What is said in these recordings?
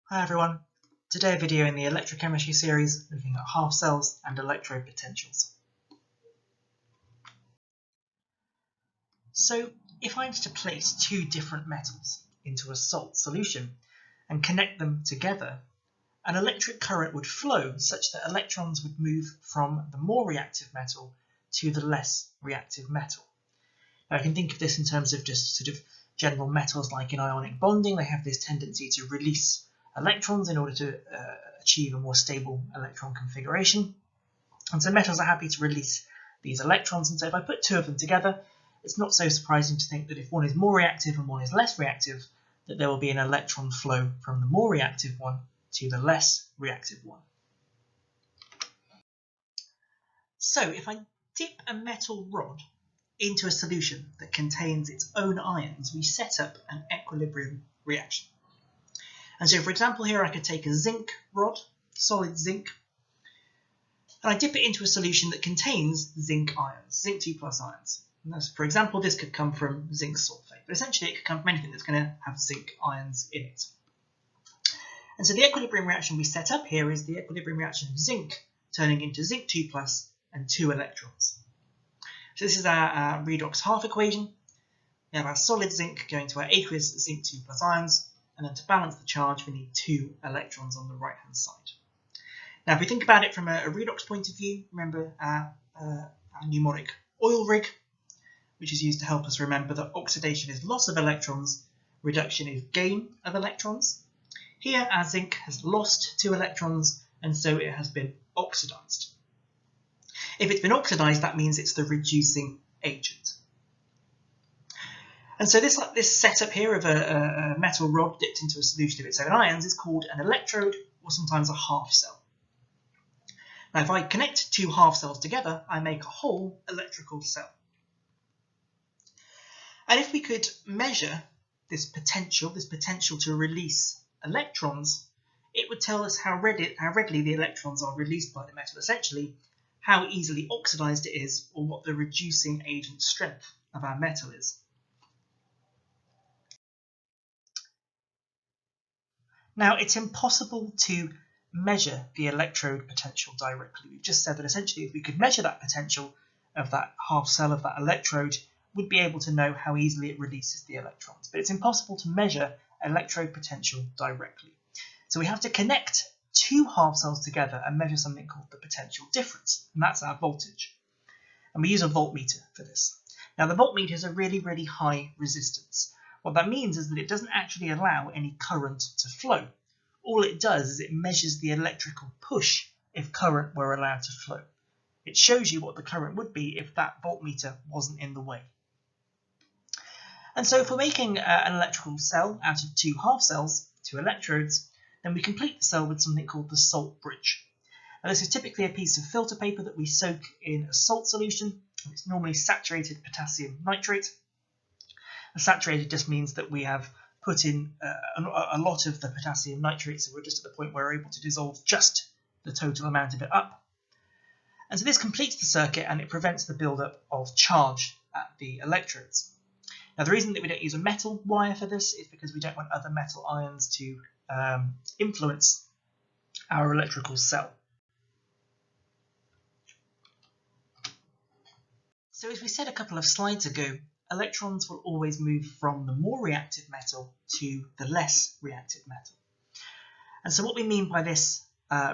Hi everyone, today a video in the Electrochemistry series looking at half cells and electrode potentials. So if I was to place two different metals into a salt solution and connect them together, an electric current would flow such that electrons would move from the more reactive metal to the less reactive metal. Now I can think of this in terms of just sort of general metals like in ionic bonding. They have this tendency to release electrons in order to achieve a more stable electron configuration. And so metals are happy to release these electrons, and so if I put two of them together, it's not so surprising to think that if one is more reactive and one is less reactive, that there will be an electron flow from the more reactive one to the less reactive one. So if I dip a metal rod into a solution that contains its own ions, we set up an equilibrium reaction. And so, for example, here I could take a zinc rod, solid zinc, and I dip it into a solution that contains zinc ions, zinc 2+ ions. And for example, this could come from zinc sulfate, but essentially it could come from anything that's going to have zinc ions in it. And so the equilibrium reaction we set up here is the equilibrium reaction of zinc turning into zinc 2+ and 2 electrons. So this is our redox half equation. We have our solid zinc going to our aqueous zinc 2+ ions, and then to balance the charge we need 2 electrons on the right hand side. Now if we think about it from a redox point of view, remember our mnemonic oil rig, which is used to help us remember that oxidation is loss of electrons, reduction is gain of electrons. Here our zinc has lost 2 electrons, and so it has been oxidized. If it's been oxidized, that means it's the reducing agent. And so this setup here of a metal rod dipped into a solution of its own ions is called an electrode, or sometimes a half cell. Now if I connect two half cells together, I make a whole electrical cell. And if we could measure this potential to release electrons, it would tell us how readily the electrons are released by the metal, essentially how easily oxidized it is, or what the reducing agent strength of our metal is. Now, it's impossible to measure the electrode potential directly. We've just said that essentially if we could measure that potential of that half cell of that electrode, we'd be able to know how easily it releases the electrons. But it's impossible to measure electrode potential directly. So we have to connect two half cells together and measure something called the potential difference, and that's our voltage. And we use a voltmeter for this. Now the voltmeter is a really, really high resistance. What that means is that it doesn't actually allow any current to flow. All it does is it measures the electrical push if current were allowed to flow. It shows you what the current would be if that voltmeter wasn't in the way. And so if we're making an electrical cell out of two half cells, two electrodes, then we complete the cell with something called the salt bridge. Now this is typically a piece of filter paper that we soak in a salt solution. It's normally saturated potassium nitrate. Saturated just means that we have put in a lot of the potassium nitrate, so we're just at the point where we're able to dissolve just the total amount of it up. And so this completes the circuit and it prevents the buildup of charge at the electrodes. Now the reason that we don't use a metal wire for this is because we don't want other metal ions to influence our electrical cell. So as we said a couple of slides ago, electrons will always move from the more reactive metal to the less reactive metal. And so what we mean by this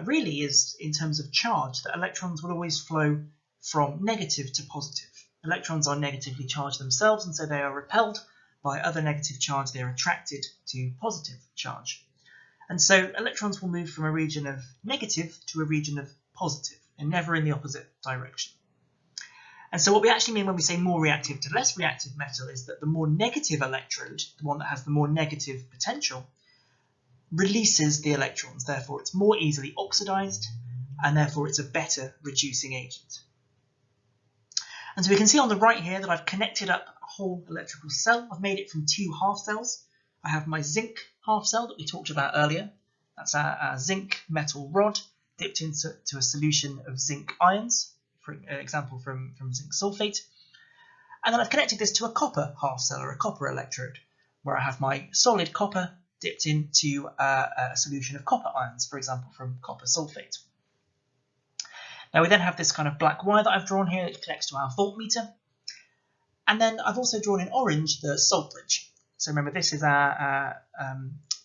really is, in terms of charge, that electrons will always flow from negative to positive. Electrons are negatively charged themselves, and so they are repelled by other negative charge. They are attracted to positive charge. And so electrons will move from a region of negative to a region of positive, and never in the opposite direction. And so what we actually mean when we say more reactive to less reactive metal is that the more negative electrode, the one that has the more negative potential, releases the electrons. Therefore, it's more easily oxidized, and therefore it's a better reducing agent. And so we can see on the right here that I've connected up a whole electrical cell. I've made it from two half cells. I have my zinc half cell that we talked about earlier. That's our zinc metal rod dipped into a solution of zinc ions, for example from zinc sulfate. And then I've connected this to a copper half cell, or a copper electrode, where I have my solid copper dipped into a solution of copper ions, for example, from copper sulfate. Now we then have this kind of black wire that I've drawn here that connects to our voltmeter. And then I've also drawn in orange the salt bridge. So remember, this is our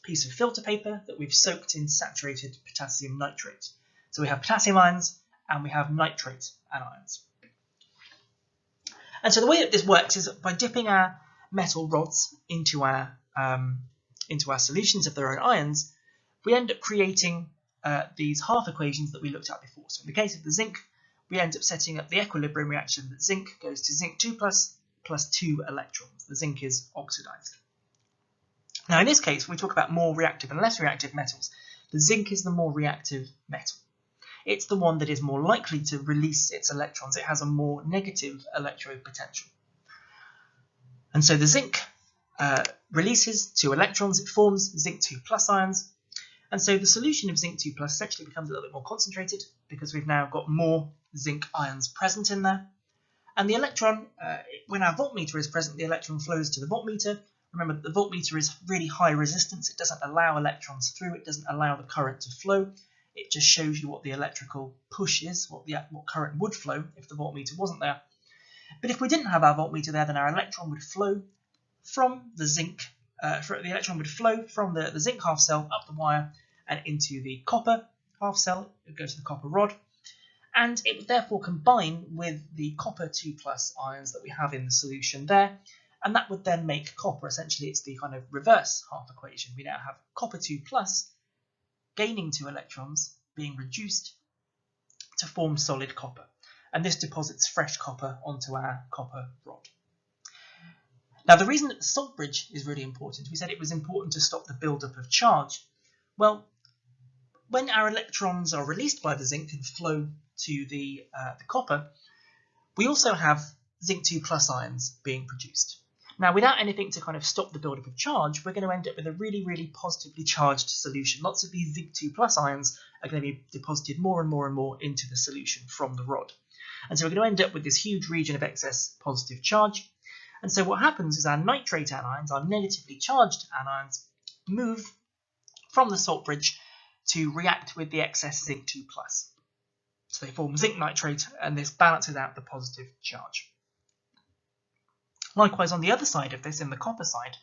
piece of filter paper that we've soaked in saturated potassium nitrate. So we have potassium ions and we have nitrate anions. And so the way that this works is by dipping our metal rods into our solutions of their own ions, we end up creating these half equations that we looked at before. So in the case of the zinc, we end up setting up the equilibrium reaction that zinc goes to zinc 2 plus 2 electrons. The zinc is oxidized. Now in this case, we talk about more reactive and less reactive metals. The zinc is the more reactive metal. It's the one that is more likely to release its electrons. It has a more negative electrode potential. And so the zinc releases 2 electrons. It forms zinc 2 plus ions. And so the solution of zinc 2 plus essentially becomes a little bit more concentrated because we've now got more zinc ions present in there. And the electron, when our voltmeter is present, the electron flows to the voltmeter. Remember that the voltmeter is really high resistance. It doesn't allow electrons through. It doesn't allow the current to flow. It just shows you what the electrical push is, what current would flow if the voltmeter wasn't there. But if we didn't have our voltmeter there, then our electron would flow from the zinc. The electron would flow from the zinc half cell up the wire and into the copper half cell. It would go to the copper rod. And it would therefore combine with the copper 2 plus ions that we have in the solution there. And that would then make copper, essentially it's the kind of reverse half equation. We now have copper 2 plus gaining 2 electrons being reduced to form solid copper. And this deposits fresh copper onto our copper rod. Now the reason that the salt bridge is really important, we said it was important to stop the buildup of charge. Well, when our electrons are released by the zinc and flow to the copper, we also have zinc 2 plus ions being produced. Now, without anything to kind of stop the buildup of charge, we're going to end up with a really, really positively charged solution. Lots of these zinc 2 plus ions are going to be deposited more and more and more into the solution from the rod. And so we're going to end up with this huge region of excess positive charge. And so what happens is our nitrate anions, our negatively charged anions, move from the salt bridge to react with the excess zinc 2 plus. So they form zinc nitrate, and this balances out the positive charge. Likewise, on the other side of this, in the copper side,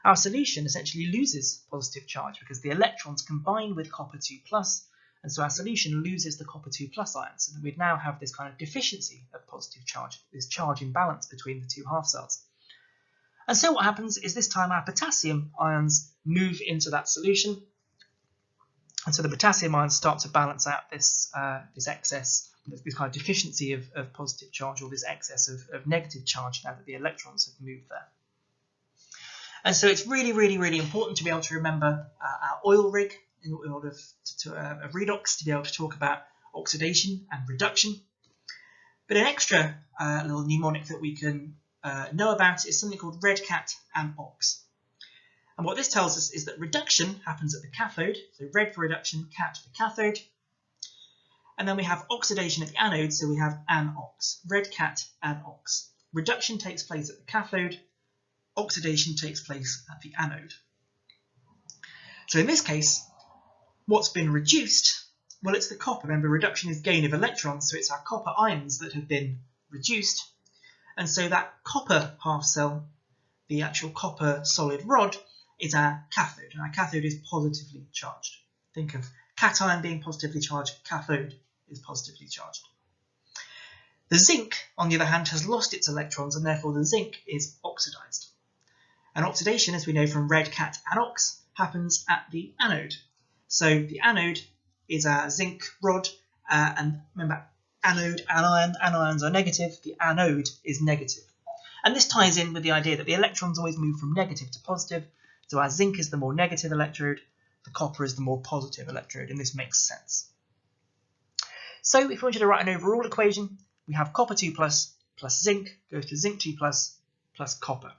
our solution essentially loses positive charge because the electrons combine with copper 2 plus, and so our solution loses the copper 2 plus ions. So we'd now have this kind of deficiency of positive charge, this charge imbalance between the two half cells. And so what happens is this time our potassium ions move into that solution, and so the potassium ions start to balance out this excess, this kind of deficiency of positive charge, or this excess of negative charge now that the electrons have moved there. And so it's really, really, really important to be able to remember our oil rig in order of redox to be able to talk about oxidation and reduction. But an extra little mnemonic that we can know about is something called red cat and ox. And what this tells us is that reduction happens at the cathode, so red for reduction, cat for cathode. And then we have oxidation at the anode, so we have an-ox, red cat and ox. Reduction takes place at the cathode, oxidation takes place at the anode. So in this case, what's been reduced? Well, it's the copper. Remember, reduction is gain of electrons, so it's our copper ions that have been reduced. And so that copper half cell, the actual copper solid rod, is our cathode, and our cathode is positively charged. Think of cation being positively charged, cathode is positively charged. The zinc, on the other hand, has lost its electrons, and therefore the zinc is oxidized. And oxidation, as we know from red cat and ox, happens at the anode. So the anode is our zinc rod, and remember, anode, anion, anions are negative, the anode is negative. And this ties in with the idea that the electrons always move from negative to positive, so our zinc is the more negative electrode, the copper is the more positive electrode, and this makes sense. So if we wanted to write an overall equation, we have copper 2 plus zinc goes to zinc 2 plus copper.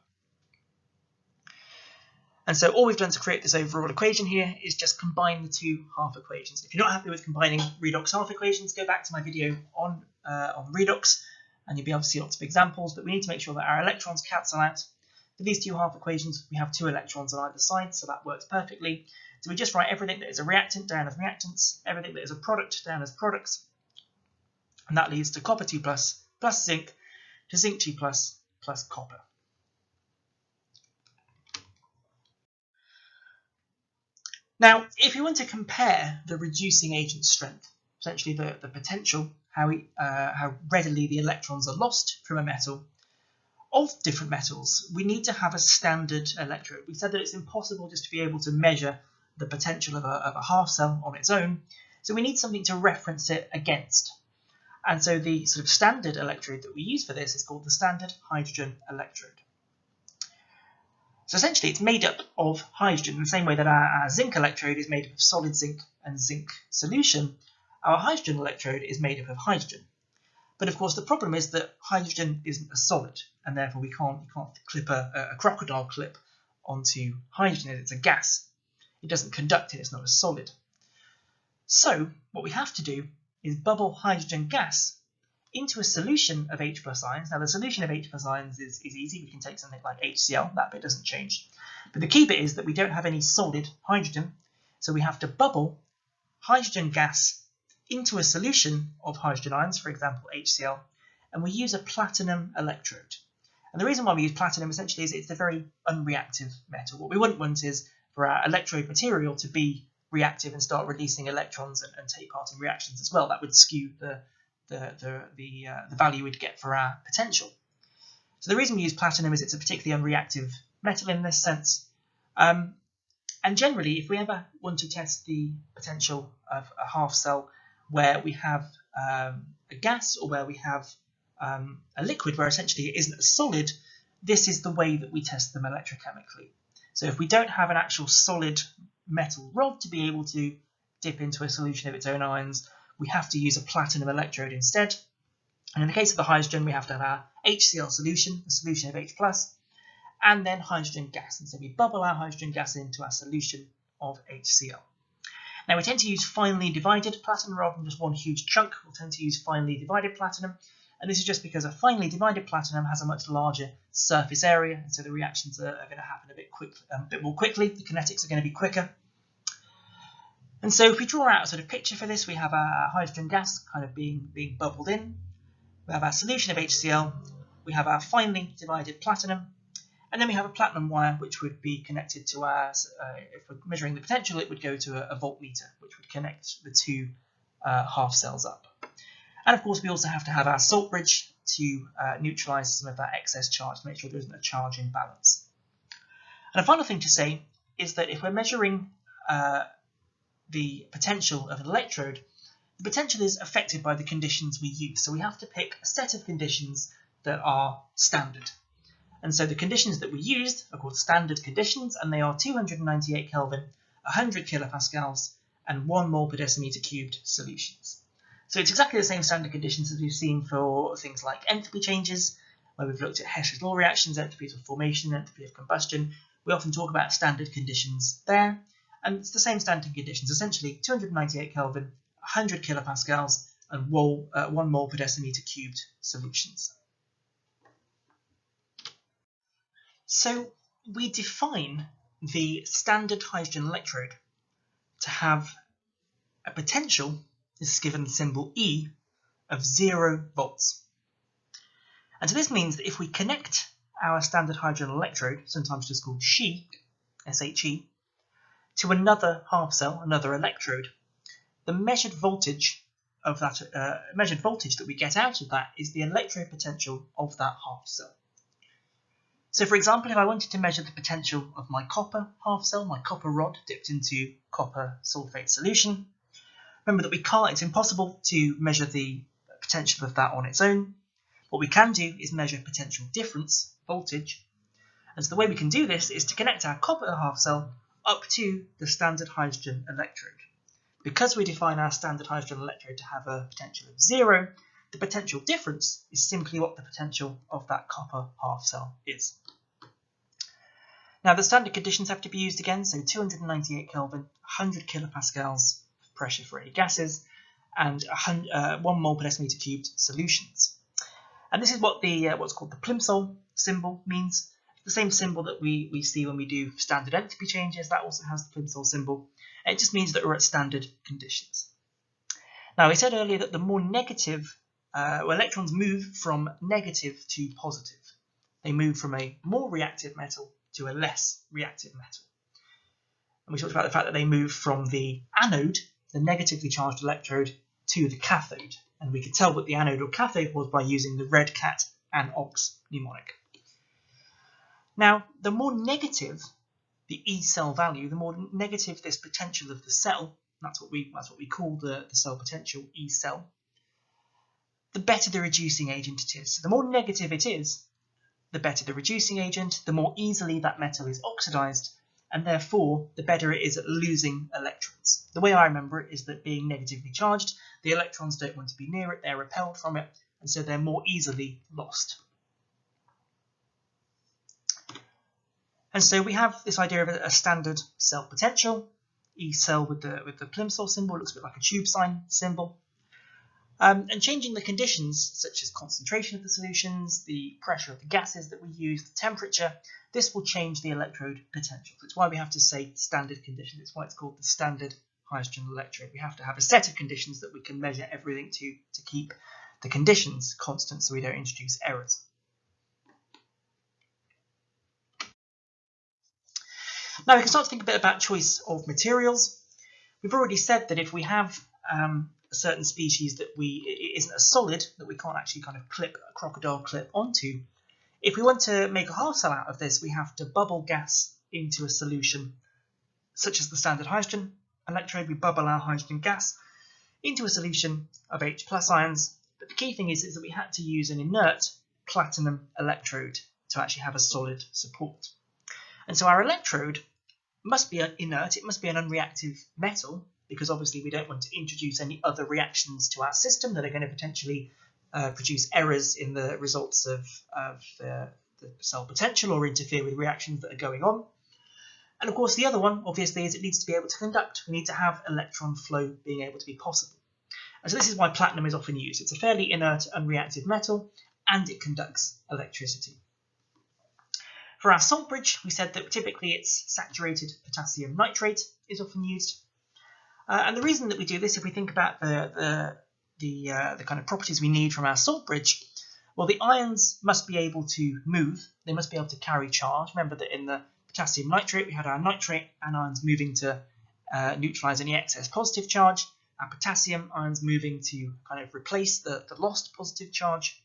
And so all we've done to create this overall equation here is just combine the two half equations. If you're not happy with combining redox half equations, go back to my video on redox, and you'll be able to see lots of examples, but we need to make sure that our electrons cancel out. For these two half equations, we have 2 electrons on either side, so that works perfectly. So we just write everything that is a reactant down as reactants, everything that is a product down as products, and that leads to copper 2 plus zinc to zinc 2 plus copper. Now, if you want to compare the reducing agent strength, essentially the potential, how readily the electrons are lost from a metal, of different metals, we need to have a standard electrode. We said that it's impossible just to be able to measure the potential of a half cell on its own, so we need something to reference it against. And so the sort of standard electrode that we use for this is called the standard hydrogen electrode. So essentially it's made up of hydrogen in the same way that our zinc electrode is made up of solid zinc and zinc solution. Our hydrogen electrode is made up of hydrogen. But of course the problem is that hydrogen isn't a solid, and therefore you can't clip a crocodile clip onto hydrogen. It's a gas. It doesn't conduct it, it's not a solid. So what we have to do is bubble hydrogen gas into a solution of H plus ions. Now the solution of H plus ions is easy. We can take something like HCl, that bit doesn't change. But the key bit is that we don't have any solid hydrogen, so we have to bubble hydrogen gas into a solution of hydrogen ions, for example HCl, and we use a platinum electrode. And the reason why we use platinum essentially is it's a very unreactive metal. What we wouldn't want is for our electrode material to be reactive and start releasing electrons and take part in reactions as well. That would skew the value we'd get for our potential. So the reason we use platinum is it's a particularly unreactive metal in this sense. And generally, if we ever want to test the potential of a half cell where we have a gas or where we have a liquid where essentially it isn't a solid, this is the way that we test them electrochemically. So if we don't have an actual solid metal rod to be able to dip into a solution of its own ions, we have to use a platinum electrode instead. And in the case of the hydrogen, we have to have our HCl solution, the solution of H+, and then hydrogen gas. And so we bubble our hydrogen gas into our solution of HCl. Now we tend to use finely divided platinum rather than just one huge chunk. We'll tend to use finely divided platinum. And this is just because a finely divided platinum has a much larger surface area, and so the reactions are going to happen a bit more quickly. The kinetics are going to be quicker. And so if we draw out a sort of picture for this, we have our hydrogen gas kind of being bubbled in. We have our solution of HCl. We have our finely divided platinum. And then we have a platinum wire which would be connected to our, if we're measuring the potential, it would go to a voltmeter, which would connect the two half cells up. And of course, we also have to have our salt bridge to neutralize some of that excess charge, to make sure there isn't a charge imbalance. And a final thing to say is that if we're measuring the potential of an electrode, the potential is affected by the conditions we use. So we have to pick a set of conditions that are standard. And so the conditions that we used are called standard conditions, and they are 298 Kelvin, 100 kilopascals, and 1 mole per decimeter cubed solutions. So it's exactly the same standard conditions as we've seen for things like enthalpy changes, where we've looked at Hess's law reactions, enthalpies of formation, enthalpy of combustion. We often talk about standard conditions there, and it's the same standard conditions, essentially 298 Kelvin, 100 kilopascals, and 1 mole per decimeter cubed solutions. So we define the standard hydrogen electrode to have a potential, this is given the symbol E, of 0 volts. And so this means that if we connect our standard hydrogen electrode, sometimes just called SHE, S-H-E, to another half cell, another electrode, the measured voltage of that that we get out of that is the electrode potential of that half cell. So for example, if I wanted to measure the potential of my copper half cell, my copper rod dipped into copper sulfate solution, remember that it's impossible to measure the potential of that on its own. What we can do is measure potential difference, voltage, and so the way we can do this is to connect our copper half cell up to the standard hydrogen electrode. Because we define our standard hydrogen electrode to have a potential of 0, the potential difference is simply what the potential of that copper half cell is. Now the standard conditions have to be used again, so 298 Kelvin, 100 kilopascals of pressure for any gases, and 1 mole per decimeter cubed solutions. And this is what the what's called the Plimsoll symbol means. the same symbol that we see when we do standard enthalpy changes. That also has the plimsoll symbol. It just means that we're at standard conditions. Now, we said earlier that the more negative, electrons move from negative to positive. They move from a more reactive metal to a less reactive metal. And we talked about the fact that they move from the anode, the negatively charged electrode, to the cathode. And we could tell what the anode or cathode was by using the red cat and ox mnemonic. Now, the more negative the E cell value, the more negative this potential of the cell, that's what we call the cell potential, E cell, the better the reducing agent it is. So the more negative it is, the better the reducing agent, the more easily that metal is oxidized, and therefore the better it is at losing electrons. The way I remember it is that being negatively charged, the electrons don't want to be near it, they're repelled from it, and so they're more easily lost. And so we have this idea of a standard cell potential, E cell with the plimsoll symbol, looks a bit like a tube sign symbol. And changing the conditions, such as concentration of the solutions, the pressure of the gases that we use, the temperature, this will change the electrode potential. That's why we have to say standard conditions. It's why it's called the standard hydrogen electrode. We have to have a set of conditions that we can measure everything to keep the conditions constant so we don't introduce errors. Now we can start to think a bit about choice of materials. We've already said that if we have a certain species that it isn't a solid, that we can't actually kind of clip a crocodile clip onto, if we want to make a half cell out of this, we have to bubble gas into a solution, such as the standard hydrogen electrode. We bubble our hydrogen gas into a solution of H+ ions, but the key thing is that we had to use an inert platinum electrode to actually have a solid support. And so our electrode must be inert, it must be an unreactive metal, because obviously we don't want to introduce any other reactions to our system that are going to potentially produce errors in the results of the cell potential or interfere with reactions that are going on. And of course the other one, obviously, is it needs to be able to conduct. We need to have electron flow being able to be possible. And so this is why platinum is often used. It's a fairly inert, unreactive metal, and it conducts electricity. For our salt bridge, we said that typically it's saturated potassium nitrate is often used. And the reason that we do this, if we think about the kind of properties we need from our salt bridge, well, the ions must be able to move. They must be able to carry charge. Remember that in the potassium nitrate, we had our nitrate anions moving to neutralize any excess positive charge, our potassium ions moving to kind of replace the lost positive charge.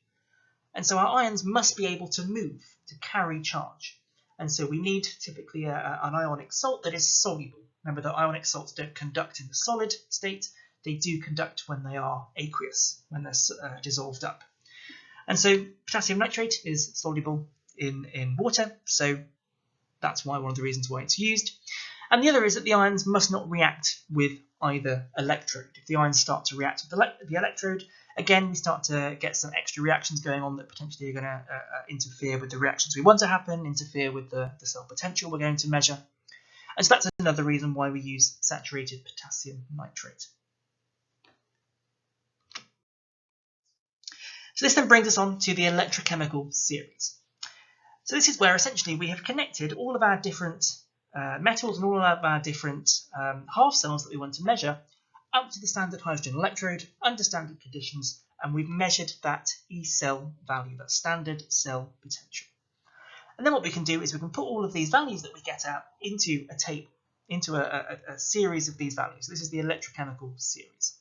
And so our ions must be able to move, to carry charge. And so we need typically an ionic salt that is soluble. Remember that ionic salts don't conduct in the solid state, they do conduct when they are aqueous, when they're dissolved up. And so potassium nitrate is soluble in water, so that's one of the reasons why it's used. And the other is that the ions must not react with either electrode. If the ions start to react with the electrode, again, we start to get some extra reactions going on that potentially are going to interfere with the reactions we want to happen, interfere with the cell potential we're going to measure. And so that's another reason why we use saturated potassium nitrate. So this then brings us on to the electrochemical series. So this is where essentially we have connected all of our different metals and all of our different half cells that we want to measure up to the standard hydrogen electrode under standard conditions, and we've measured that E cell value, that standard cell potential. And then what we can do is we can put all of these values that we get out into a table, into a series of these values. This is the electrochemical series.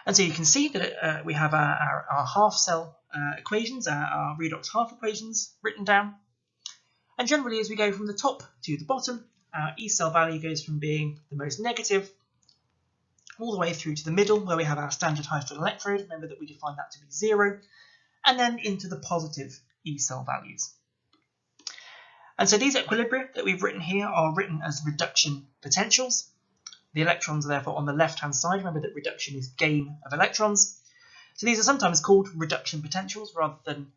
And so you can see that we have our half cell equations, our redox half equations written down. And generally, as we go from the top to the bottom, our E cell value goes from being the most negative all the way through to the middle, where we have our standard hydrogen electrode. Remember that we define that to be 0, and then into the positive E cell values. And so these equilibria that we've written here are written as reduction potentials. The electrons are therefore on the left-hand side. Remember that reduction is gain of electrons. So these are sometimes called reduction potentials rather than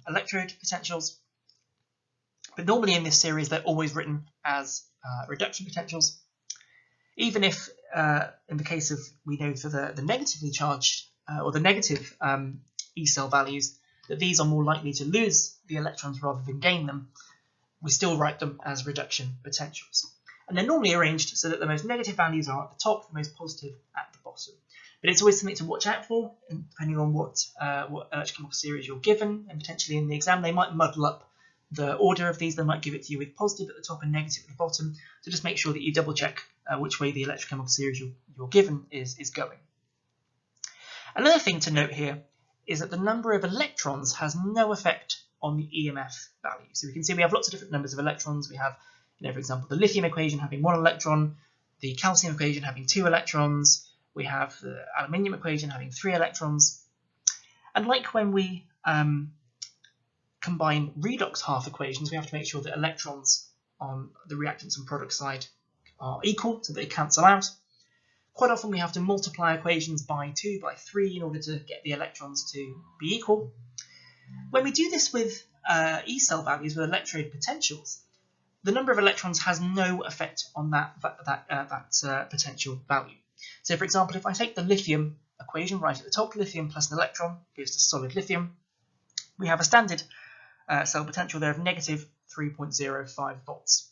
electrode potentials. But normally in this series, they're always written as reduction potentials. Even if, in the case of, we know for the negatively charged or the negative E cell values, that these are more likely to lose the electrons rather than gain them, we still write them as reduction potentials. And they're normally arranged so that the most negative values are at the top, the most positive at the bottom. But it's always something to watch out for, and depending on what electrochemical series you're given, and potentially in the exam they might muddle up the order of these. They might give it to you with positive at the top and negative at the bottom. So just make sure that you double check which way the electrochemical series you're given is going. Another thing to note here is that the number of electrons has no effect on the EMF value. So we can see we have lots of different numbers of electrons. We have, for example, the lithium equation having 1 electron, the calcium equation having 2 electrons, we have the aluminium equation having 3 electrons. And like when we combine redox half equations, we have to make sure that electrons on the reactants and product side are equal so they cancel out. Quite often we have to multiply equations by 2, by 3 in order to get the electrons to be equal. When we do this with E cell values, with electrode potentials, the number of electrons has no effect on that potential value. So for example, if I take the lithium equation right at the top, lithium plus an electron gives to solid lithium, we have a standard cell potential there of negative 3.05 volts.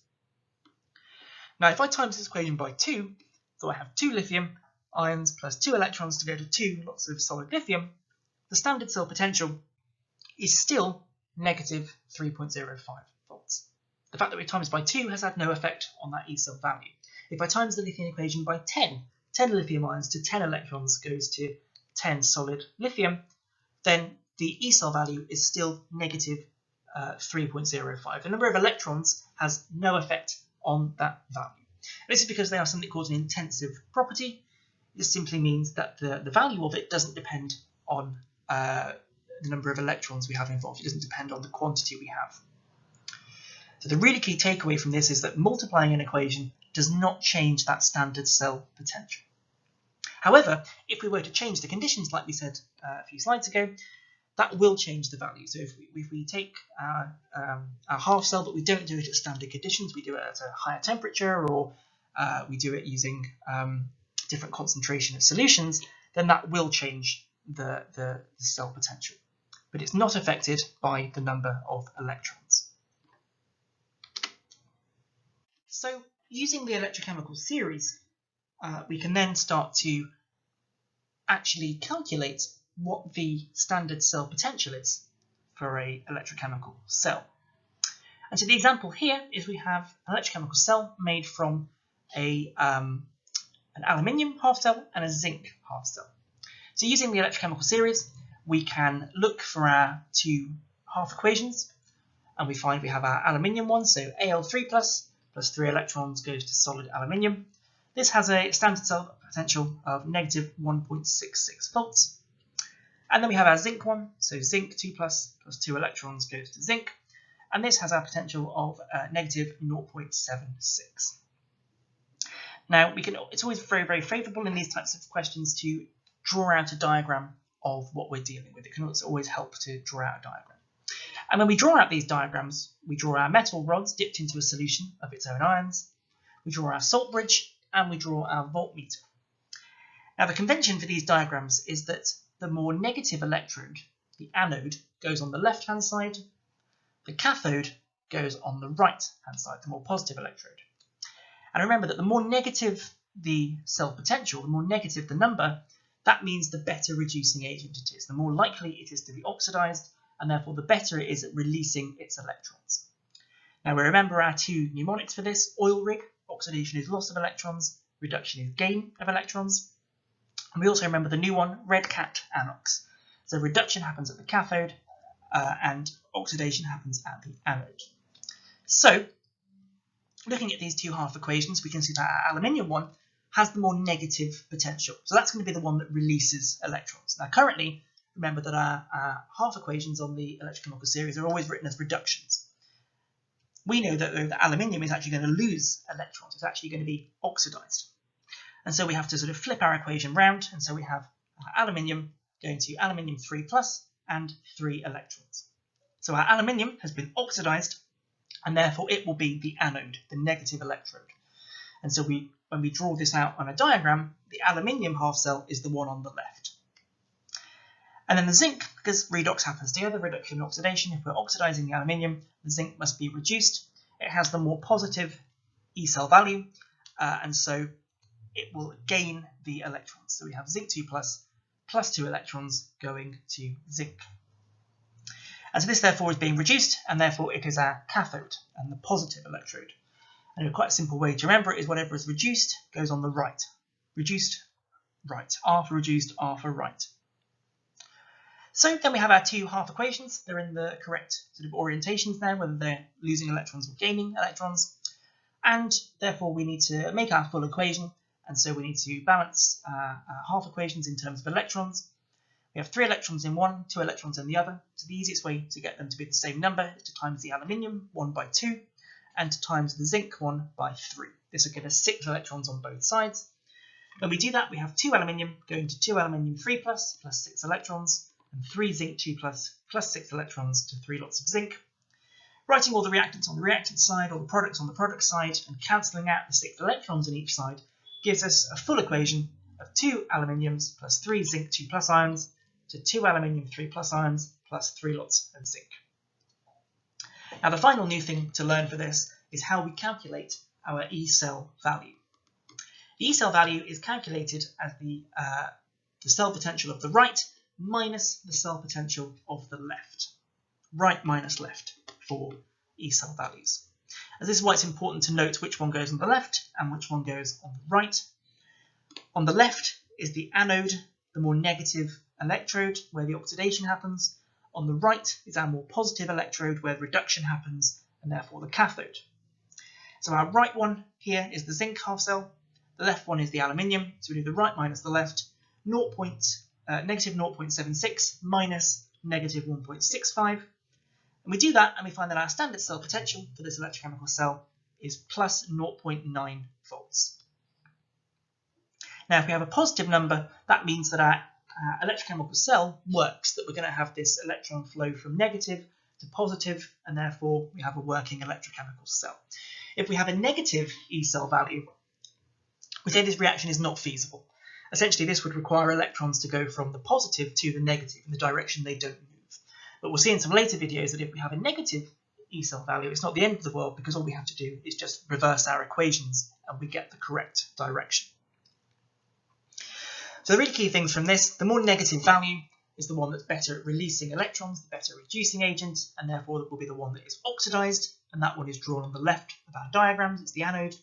Now if I times this equation by 2, so I have 2 lithium ions plus 2 electrons to go to 2 lots of solid lithium, the standard cell potential is still negative 3.05 volts. The fact that we times by 2 has had no effect on that E cell value. If I times the lithium equation by 10 lithium ions to 10 electrons goes to 10 solid lithium, then the E cell value is still negative 3.05. The number of electrons has no effect on that value. This is because they are something called an intensive property. This simply means that the value of it doesn't depend on the number of electrons we have involved. It doesn't depend on the quantity we have. So the really key takeaway from this is that multiplying an equation does not change that standard cell potential. However, if we were to change the conditions like we said a few slides ago, that will change the value. So if we take our half cell but we don't do it at standard conditions, we do it at a higher temperature, or we do it using different concentration of solutions, then that will change the cell potential. But it's not affected by the number of electrons. So using the electrochemical series, we can then start to actually calculate what the standard cell potential is for an electrochemical cell. And so the example here is we have an electrochemical cell made from an aluminium half cell and a zinc half cell. So using the electrochemical series, we can look for our 2 half equations, and we find we have our aluminium one, so Al3 plus 3 electrons goes to solid aluminium. This has a standard cell potential of negative 1.66 volts. And then we have our zinc one, so zinc 2 plus 2 electrons goes to zinc, and this has our potential of negative 0.76. Now it's always very, very favourable in these types of questions to draw out a diagram of what we're dealing with. It can also always help to draw out a diagram. And when we draw out these diagrams, we draw our metal rods dipped into a solution of its own ions, we draw our salt bridge, and we draw our voltmeter. Now the convention for these diagrams is that the more negative electrode, the anode, goes on the left-hand side, the cathode goes on the right-hand side, the more positive electrode. And remember that the more negative the cell potential, the more negative the number, that means the better reducing agent it is. The more likely it is to be oxidized, and therefore the better it is at releasing its electrons. Now we remember our 2 mnemonics for this: oil rig, oxidation is loss of electrons, reduction is gain of electrons. And we also remember the new one, red cat anox. So reduction happens at the cathode and oxidation happens at the anode. So looking at these 2 half equations, we can see that our aluminium one has the more negative potential. So that's going to be the one that releases electrons. Now currently, remember that our half equations on the electrochemical series are always written as reductions. We know that the aluminium is actually going to lose electrons. It's actually going to be oxidized. And so we have to sort of flip our equation round, and so we have aluminium going to aluminium 3 plus and 3 electrons. So our aluminium has been oxidized, and therefore it will be the anode, the negative electrode. And so when we draw this out on a diagram, the aluminium half cell is the one on the left. And then the zinc, because redox happens together, reduction and oxidation, if we're oxidizing the aluminium, the zinc must be reduced. It has the more positive E cell value, and so it will gain the electrons. So we have zinc 2 plus 2 electrons going to zinc. And so this therefore is being reduced, and therefore it is our cathode and the positive electrode. And a quite simple way to remember it is whatever is reduced goes on the right. Reduced, right. R for reduced, R for right. So then we have our two half equations. They're in the correct sort of orientations there, whether they're losing electrons or gaining electrons. And therefore we need to make our full equation. And so we need to balance our half equations in terms of electrons. We have 3 electrons in one, 2 electrons in the other. So the easiest way to get them to be the same number is to times the aluminium, 1 by 2, and to times the zinc, 1 by 3. This will give us 6 electrons on both sides. When we do that, we have 2 aluminium going to 2 aluminium 3 plus 6 electrons, and 3 zinc 2 plus 6 electrons to 3 lots of zinc. Writing all the reactants on the reactant side, all the products on the product side, and cancelling out the 6 electrons on each side gives us a full equation of 2 aluminiums plus 3 zinc 2 plus ions to 2 aluminium 3 plus ions plus 3 lots of zinc. Now the final new thing to learn for this is how we calculate our E cell value. The E cell value is calculated as the cell potential of the right minus the cell potential of the left. Right minus left for E cell values. And this is why it's important to note which one goes on the left and which one goes on the right. On the left is the anode, the more negative electrode where the oxidation happens. On the right is our more positive electrode where the reduction happens, and therefore the cathode. So our right one here is the zinc half cell, the left one is the aluminium, so we do the right minus the left, negative 0.76 minus negative 1.65. And we do that and we find that our standard cell potential for this electrochemical cell is plus 0.9 volts. Now if we have a positive number, that means that our electrochemical cell works, that we're going to have this electron flow from negative to positive, and therefore we have a working electrochemical cell. If we have a negative E cell value, we say this reaction is not feasible. Essentially this would require electrons to go from the positive to the negative in the direction they don't move. But we'll see in some later videos that if we have a negative E cell value, it's not the end of the world, because all we have to do is just reverse our equations and we get the correct direction. So the really key things from this, the more negative value is the one that's better at releasing electrons, the better reducing agent, and therefore that will be the one that is oxidized, and that one is drawn on the left of our diagrams, it's the anode.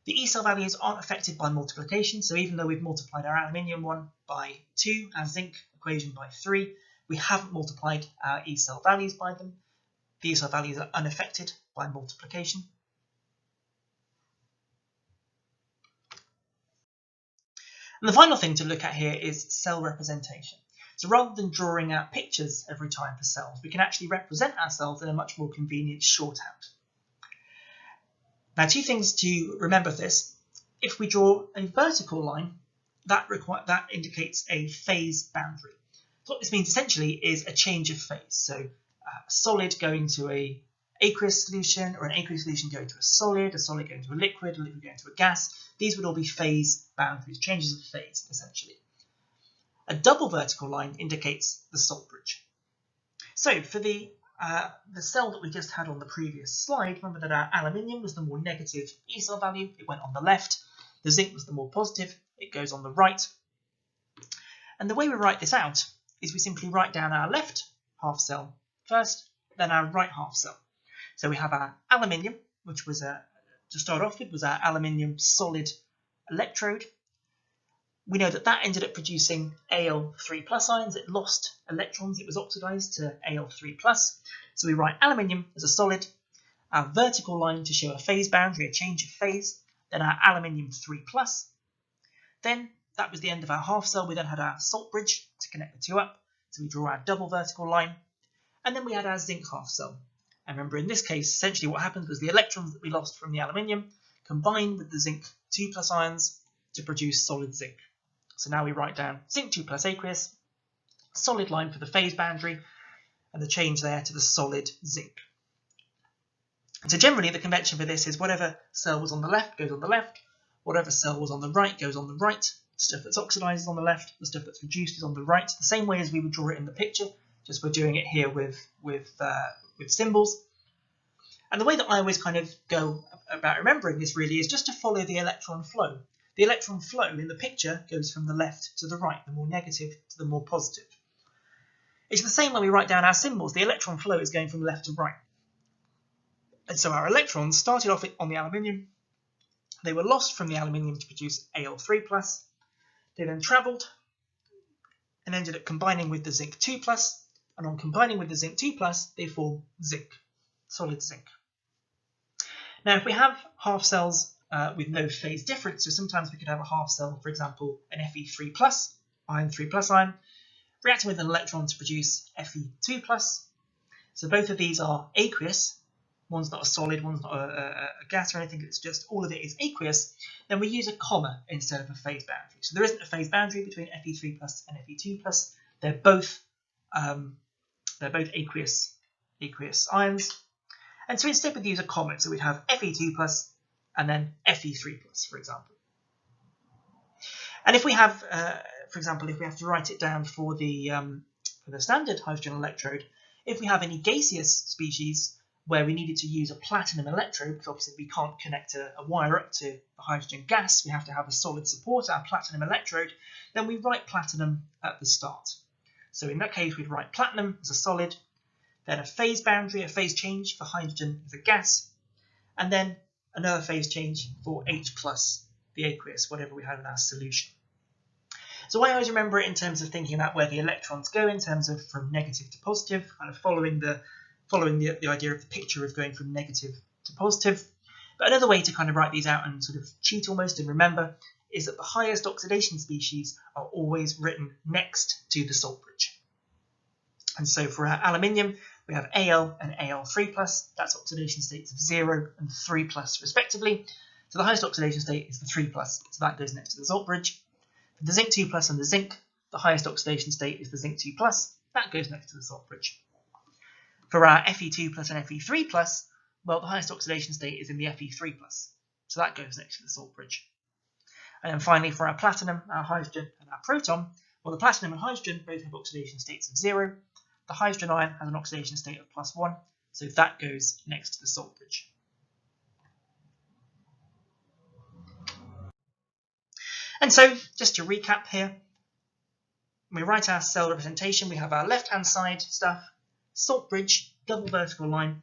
The E cell values aren't affected by multiplication, so even though we've multiplied our aluminium one by 2, our zinc equation by 3, we haven't multiplied our E cell values by them. The E cell values are unaffected by multiplication. And the final thing to look at here is cell representation. So rather than drawing out pictures every time for cells, we can actually represent our cells in a much more convenient shorthand. Now, 2 things to remember this. If we draw a vertical line, that indicates a phase boundary. So what this means essentially is a change of phase. So a solid going to an aqueous solution, or an aqueous solution going to a solid going to a liquid going to a gas. These would all be phase boundaries, changes of phase, essentially. A double vertical line indicates the salt bridge. So for the cell that we just had on the previous slide, remember that our aluminium was the more negative E cell value, it went on the left. The zinc was the more positive, it goes on the right. And the way we write this out is we simply write down our left half cell first, then our right half cell. So we have our aluminium, which was to start off with, was our aluminium solid electrode. We know that that ended up producing Al3 plus ions. It lost electrons, it was oxidized to Al3 plus. So we write aluminium as a solid, our vertical line to show a phase boundary, a change of phase, then our aluminium 3 plus. Then that was the end of our half cell. We then had our salt bridge to connect the two up. So we draw our double vertical line. And then we had our zinc half cell. And remember, in this case, essentially what happened was the electrons that we lost from the aluminium combined with the zinc 2 plus ions to produce solid zinc. So now we write down zinc 2 plus aqueous, solid line for the phase boundary, and the change there to the solid zinc. And so generally the convention for this is whatever cell was on the left goes on the left, whatever cell was on the right goes on the right, The stuff that's oxidized is on the left, the stuff that's reduced is on the right, the same way as we would draw it in the picture, just we're doing it here with symbols. And the way that I always kind of go about remembering this really is just to follow the electron flow. The electron flow in the picture goes from the left to the right, the more negative to the more positive. It's the same when we write down our symbols. The electron flow is going from left to right. And so our electrons started off on the aluminium. They were lost from the aluminium to produce Al3+. They then travelled and ended up combining with the zinc 2+. And on combining with the zinc 2+, they form zinc, solid zinc. Now, if we have half cells with no phase difference, so sometimes we could have a half cell, for example, an Fe3+, iron 3+ ion, reacting with an electron to produce Fe2+. So both of these are aqueous. One's not a solid, one's not a gas or anything, it's just all of it is aqueous. Then we use a comma instead of a phase boundary. So there isn't a phase boundary between Fe3+ and Fe2+. They're both aqueous ions. And so instead we'd use a comma. So we'd have Fe2+ and then Fe3+, for example. And if we have, for example, if we have to write it down for the standard hydrogen electrode, if we have any gaseous species where we needed to use a platinum electrode, because obviously we can't connect a wire up to the hydrogen gas, we have to have a solid support, our platinum electrode, then we write platinum at the start. So in that case, we'd write platinum as a solid, then a phase boundary, a phase change for hydrogen as a gas, and then another phase change for H+, the aqueous, whatever we had in our solution. So I always remember it in terms of thinking about where the electrons go in terms of from negative to positive, kind of following the idea of the picture of going from negative to positive. But another way to kind of write these out and sort of cheat almost and remember is that the highest oxidation species are always written next to the salt bridge. And so for our aluminium, we have Al and Al3+, that's oxidation states of 0 and 3+ respectively. So the highest oxidation state is the 3+, so that goes next to the salt bridge. For the zinc 2+ and the zinc, the highest oxidation state is the zinc 2+, that goes next to the salt bridge. For our Fe2+ and Fe3+, well, the highest oxidation state is in the Fe3+, so that goes next to the salt bridge. And then finally, for our platinum, our hydrogen, and our proton, well, the platinum and hydrogen both have oxidation states of 0. The hydrogen ion has an oxidation state of +1, so that goes next to the salt bridge. And so, just to recap here, when we write our cell representation, we have our left-hand side stuff, salt bridge, double vertical line,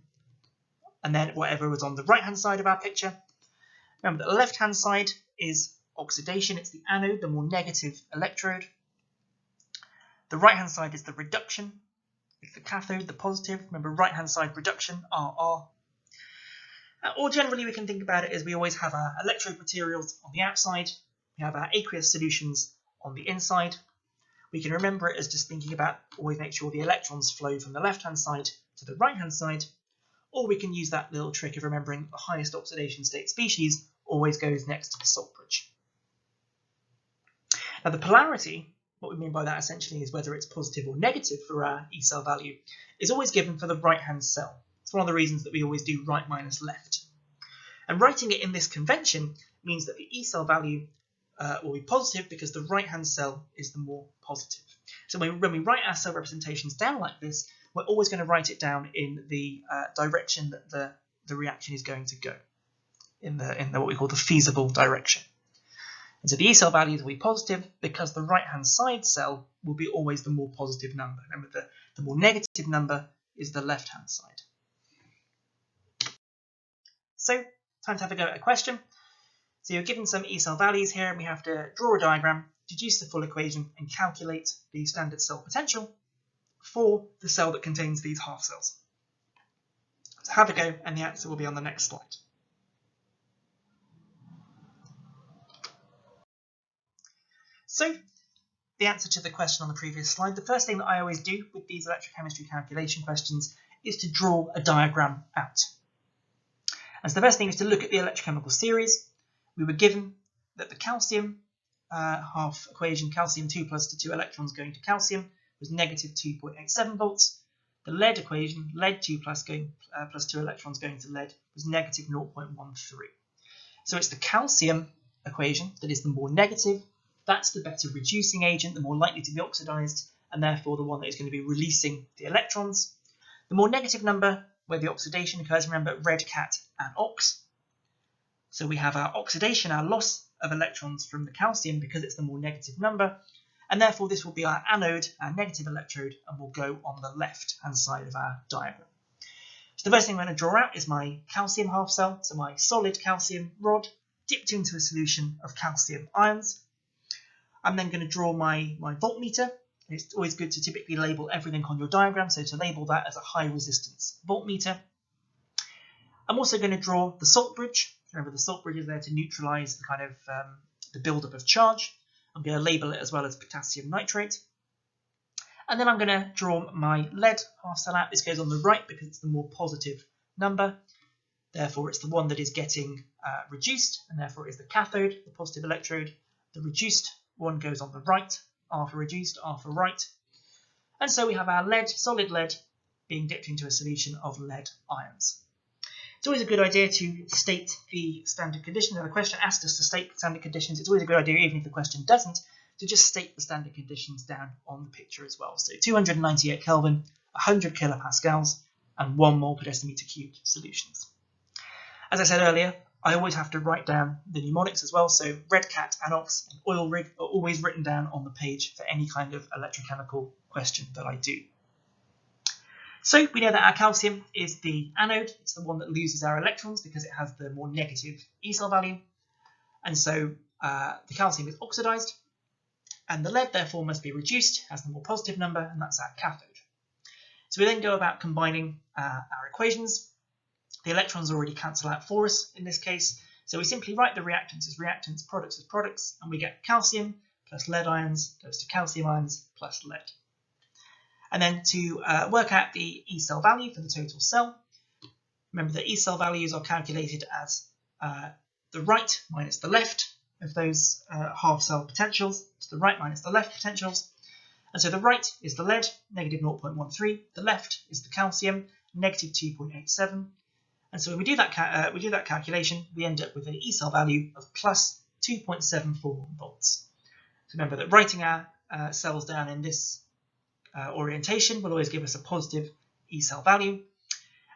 and then whatever was on the right-hand side of our picture. Remember that the left-hand side is oxidation, it's the anode, the more negative electrode. The right-hand side is the reduction, it's the cathode, the positive. Remember, right-hand side reduction, RR. Or generally we can think about it as we always have our electrode materials on the outside, we have our aqueous solutions on the inside. We can remember it as just thinking about always make sure the electrons flow from the left-hand side to the right-hand side, or we can use that little trick of remembering the highest oxidation state species always goes next to the salt bridge. Now the polarity, what we mean by that essentially is whether it's positive or negative for our E cell value, is always given for the right-hand cell. It's one of the reasons that we always do right minus left. And writing it in this convention means that the E cell value will be positive because the right-hand cell is the more positive. So when we write our cell representations down like this, we're always going to write it down in the direction that the reaction is going to go, in the what we call the feasible direction. And so the E cell values will be positive because the right-hand side cell will be always the more positive number. Remember, the more negative number is the left-hand side. So, time to have a go at a question. So you're given some E cell values here, and we have to draw a diagram, deduce the full equation, and calculate the standard cell potential for the cell that contains these half cells. So have a go, and the answer will be on the next slide. So, the answer to the question on the previous slide, the first thing that I always do with these electrochemistry calculation questions is to draw a diagram out. And so the first thing is to look at the electrochemical series. We were given that the calcium half equation, calcium 2 plus to 2 electrons going to calcium, was negative 2.87 volts. The lead equation, lead 2 plus 2 electrons going to lead, was negative 0.13. So it's the calcium equation that is the more negative, that's the better reducing agent, the more likely to be oxidized, and therefore the one that is going to be releasing the electrons. The more negative number, where the oxidation occurs, remember red cat and ox. So we have our oxidation, our loss of electrons from the calcium because it's the more negative number, and therefore this will be our anode, our negative electrode, and will go on the left hand side of our diagram. So the first thing I'm going to draw out is my calcium half cell, so my solid calcium rod dipped into a solution of calcium ions. I'm then going to draw my voltmeter. It's always good to typically label everything on your diagram, so to label that as a high resistance voltmeter. I'm also going to draw the salt bridge. Remember, the salt bridge is there to neutralize the kind of the buildup of charge. I'm going to label it as well as potassium nitrate. And then I'm going to draw my lead half cell out. This goes on the right because it's the more positive number. Therefore, it's the one that is getting reduced, and therefore it is the cathode, the positive electrode. The reduced one goes on the right, R for reduced, R for right. And so we have our lead, solid lead, being dipped into a solution of lead ions. It's always a good idea to state the standard conditions. Now, the question asked us to state the standard conditions. It's always a good idea, even if the question doesn't, to just state the standard conditions down on the picture as well. So 298 Kelvin, 100 kilopascals, and 1 mole per decimeter cubed solutions. As I said earlier, I always have to write down the mnemonics as well. So red cat, anox, and oil rig are always written down on the page for any kind of electrochemical question that I do. So we know that our calcium is the anode. It's the one that loses our electrons because it has the more negative E cell value. And so the calcium is oxidized, and the lead therefore must be reduced, has the more positive number, and that's our cathode. So we then go about combining our equations. The electrons already cancel out for us in this case, so we simply write the reactants as reactants, products as products, and we get calcium plus lead ions goes to calcium ions plus lead. And then to work out the E cell value for the total cell, remember that E cell values are calculated as the right minus the left of those half cell potentials. So the right minus the left potentials. And so the right is the lead, negative 0.13. The left is the calcium, negative 2.87. And so when we do that calculation, we end up with an E cell value of plus 2.74 volts. So remember that writing our cells down in this orientation will always give us a positive E cell value.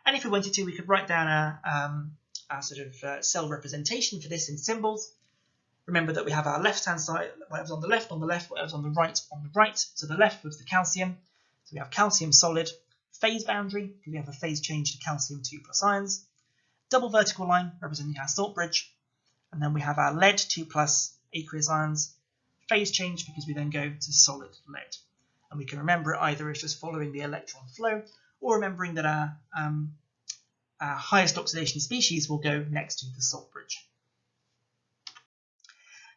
And if we wanted to, we could write down our sort of cell representation for this in symbols. Remember that we have our left-hand side, whatever's on the left, whatever's on the right. So the left was the calcium. So we have calcium solid, phase boundary, because we have a phase change to calcium 2 plus ions. Double vertical line representing our salt bridge. And then we have our lead 2 plus aqueous ions, phase change because we then go to solid lead. And we can remember it either as just following the electron flow, or remembering that our highest oxidation species will go next to the salt bridge.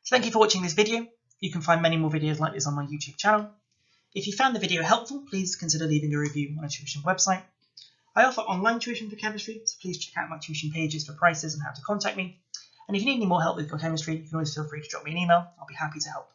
So thank you for watching this video. You can find many more videos like this on my YouTube channel. If you found the video helpful, please consider leaving a review on a tuition website. I offer online tuition for chemistry, so please check out my tuition pages for prices and how to contact me. And if you need any more help with your chemistry, you can always feel free to drop me an email. I'll be happy to help.